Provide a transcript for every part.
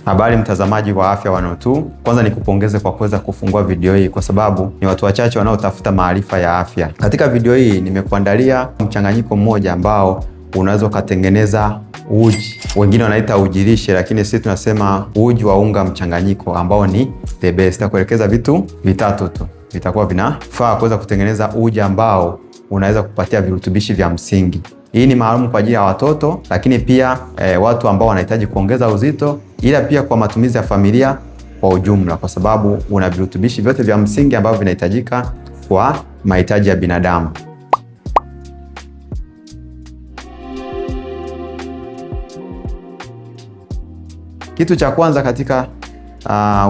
Habari mtazamaji wa Afya 102. Kwanza nikupongeze kwa kuweza kufungua video hii kwa sababu ni watu wachache wanaotafuta maarifa ya afya. Katika video hii nimekuandalia mchanganyiko mmoja ambao unaweza ukatengeneza uji. Wengine wanaita uji lishe, lakini sisi tunasema uji wa unga mchanganyiko ambao ni the best. Nitakuelekeza vitu vitatu tu vitakuwa vinafaa kuweza kutengeneza uji ambao unaweza kupatia virutubishi vya msingi. Hii ni maalum kwa ajili ya watoto, lakini pia watu ambao wanahitaji kuongeza uzito, ila pia kwa matumizi ya familia kwa ujumla, kwa sababu una virutubishi vyote vya msingi ambavyo vinahitajika kwa mahitaji ya binadamu. Kitu cha kwanza katika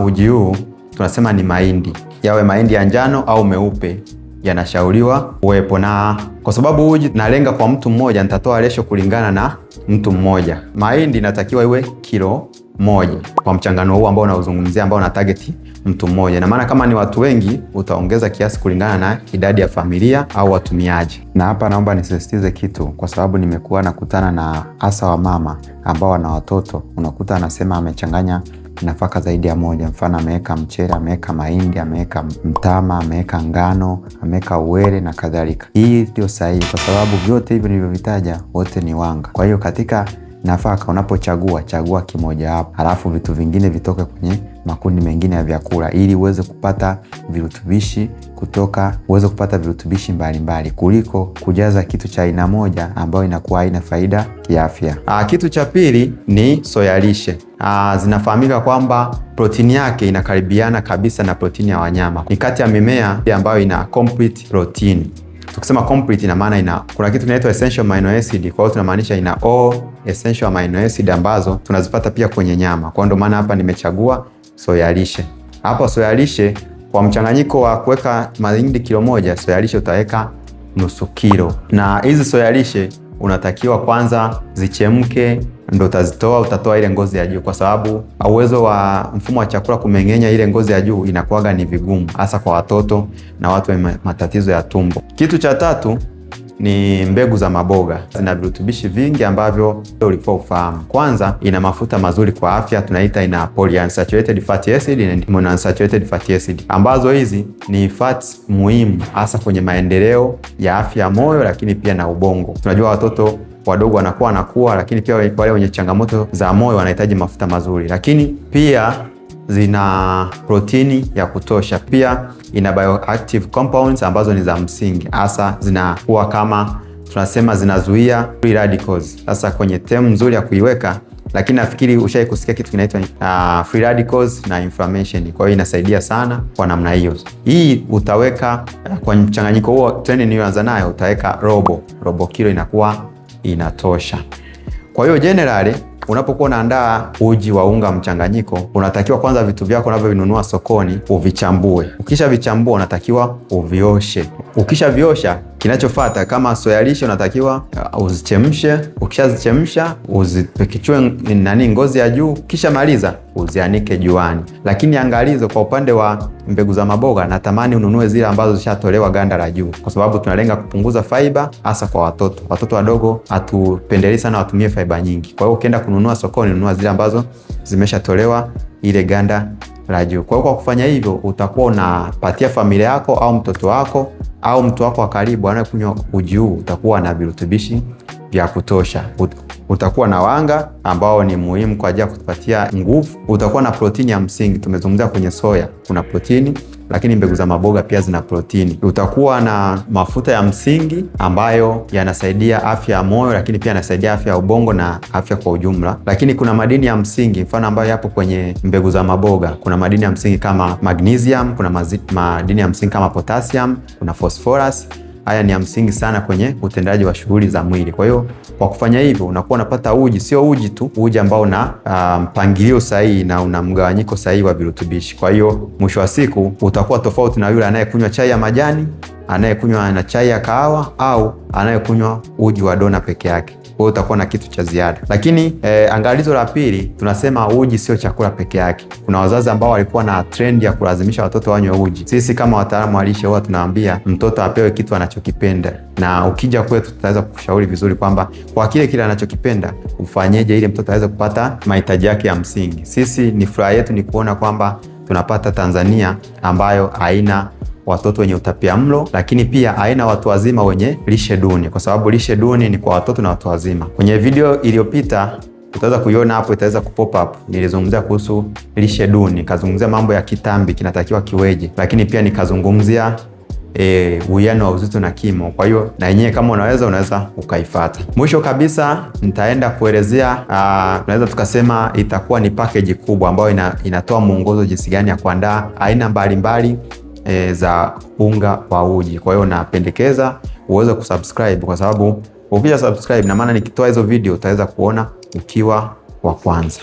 uji huu tunasema ni mahindi. Yawe mahindi ya njano au meupe yanashauriwa uwepo, na kwa sababu uji nalenga kwa mtu mmoja, nitatoa resho kulingana na mtu mmoja. Mahindi inatakiwa iwe kilo 1 kwa mchangano huu ambao unauzungumzia, ambao una target mtu mmoja, na maana kama ni watu wengi utaongeza kiasi kulingana na idadi ya familia au watumiaji. Na hapa naomba nisisitize kitu, kwa sababu nimekuwa nakutana na hasa wa mama ambao wana watoto, unakuta anasema amechanganya nafaka zaidi ya moja. Mfano ameweka mchele, ameweka mahindi, ameweka mtama, ameweka ngano, ameweka uwele na kadhalika. Hii ndio sahihi, kwa sababu vyote hivyo nilivyovitaja wote ni wanga. Kwa hiyo katika nafaka unapochagua, chagua kimoja hapo, halafu vitu vingine vitoke kwenye makundi mengine ya vyakula, ili uweze kupata virutubishi uweze kupata virutubishi mbalimbali, kuliko kujaza kitu cha aina moja ambayo inakuwa haina faida kiafya. Kitu cha pili ni soya lishe. Zinafahamika kwamba protini yake inakaribiana kabisa na protini ya wanyama. Ni kati ya mimea ambayo ina complete protein. Tukisema complete ina maana kuna kitu kinaitwa essential amino acid, kwa hiyo tunamaanisha ina all essential amino acid ambazo tunazipata pia kwenye nyama. Kwa ndio maana hapa nimechagua soya lishe. Hapa soya lishe kwa mchanganyiko wa kuweka mahindi kilo 1, soya lishe utaweka nusu kilo. Na hizi soya lishe unatakiwa kwanza zichemke, ndo utatoa ile ngozi ya juu, kwa sababu uwezo wa mfumo wa chakula kumeng'enya ile ngozi ya juu inakuwaga ni vigumu, hasa kwa watoto na watu wenye matatizo ya tumbo. Kitu cha tatu ni mbegu za maboga. Zina virutubishi vingi ambavyo ulikuwa ufahamu. Kwanza ina mafuta mazuri kwa afya, tunaita ina polyunsaturated fatty acid na monounsaturated fatty acid, ambazo hizi ni fats muhimu hasa kwenye maendeleo ya afya ya moyo, lakini pia na ubongo. Tunajua watoto wadogo wanakuwa, lakini pia wale wenye changamoto za moyo wanahitaji mafuta mazuri, lakini pia zina protini ya kutosha. Pia ina bioactive compounds ambazo ni za msingi, hasa zinakuwa kama tunasema zinazuia free radicals. Sasa kwenye term nzuri ya kuiweka, lakini nafikiri ushai kusikia kitu kinaitwa free radicals na inflammation. Kwa hiyo inasaidia sana kwa namna hiyo. Hii utaweka kwa mchanganyiko huo trend niliyoanza nayo, utaweka robo kilo, inakuwa inatosha. Kwa hiyo generally unapokuwa unaandaa uji wa unga mchanganyiko, unatakiwa kwanza vitu vyako unavyovinunua sokoni uvichambue. Ukishavichambua unatakiwa uvioshe. Ukishaviosha, kinachofuata kama soya lishe unatakiwa uzichemshe. Ukishazichemsha uzipekichue ngozi ya juu, kisha maliza uzianike juani. Lakini angalizo kwa upande wa mbegu za maboga, natamani ununue zile ambazo zishatolewa ganda la juu, kwa sababu tunalenga kupunguza fiber hasa kwa watoto. Watoto wadogo hatupendelei sana watumie fiber nyingi. Kwa hiyo ukienda kununua sokoni, nunua zile ambazo zimeshatolewa ile ganda la juu. Kwa hiyo kwa kufanya hivyo utakuwa unapatia familia yako au mtoto wako au mtu wako wa karibu anayekunywa uji huu, utakuwa na virutubishi vya kutosha. Utakuwa na wanga ambao ni muhimu kwa ajili ya kutupatia nguvu. Utakuwa na protini ya msingi. Tumezungumzia kwenye soya kuna protini, lakini mbegu za maboga pia zina protini. Utakuwa na mafuta ya msingi ambayo yanasaidia afya ya moyo, lakini pia yanasaidia afya ya ubongo na afya kwa ujumla. Lakini kuna madini ya msingi mfano ambayo yapo kwenye mbegu za maboga. Kuna madini ya msingi kama magnesium, kuna madini ya msingi kama potassium, kuna phosphorus. Haya ni ya msingi sana kwenye utendaji wa shughuli za mwili. Kwa hiyo kwa kufanya hivyo unakuwa unapata uji, sio uji tu, uji ambao una mpangilio sahihi na una mgawanyiko sahihi wa virutubishi. Kwa hiyo mwisho wa siku utakuwa tofauti na yule anayekunywa chai ya majani, anayekunywa na chai ya kahawa, au anayekunywa uji wa dona peke yake. Kwa hiyo utakuwa na kitu cha ziada. Lakini angalizo la pili, tunasema uji sio chakula peke yake. Kuna wazazi ambao walikuwa na trend ya kulazimisha watoto wanywe uji. Sisi kama wataalamu wa lishe huwa tunawaambia mtoto apewe kitu anachokipenda, na ukija kwetu tutaweza kukushauri vizuri kwamba kwa kile anachokipenda ufanyeje ili mtoto aweze kupata mahitaji yake ya msingi. Sisi ni furaha yetu ni kuona kwamba tunapata Tanzania ambayo haina watoto wenye utapiamlo, lakini pia haina watu wazima wenye lishe duni, kwa sababu lishe duni ni kwa watoto na watu wazima. Kwenye video iliyopita utaweza kuiona hapo, itaweza kupop up. Nilizungumzia kuhusu lishe duni, nikazungumzia mambo ya kitambi kinatakiwa kiweje, lakini pia nikazungumzia uwiano wa uzito na kimo. Kwa hiyo na yenyewe kama unaweza ukaifuata. Mwisho kabisa nitaenda kuelezea, tunaweza tukasema itakuwa ni package kubwa ambayo inatoa mwongozo jinsi gani ya kuandaa aina mbalimbali za unga wa uji. Kwa hiyo napendekeza uweze kusubscribe, kwa sababu ukija subscribe na maana nikitoa hizo video utaweza kuona ukiwa wa kwanza.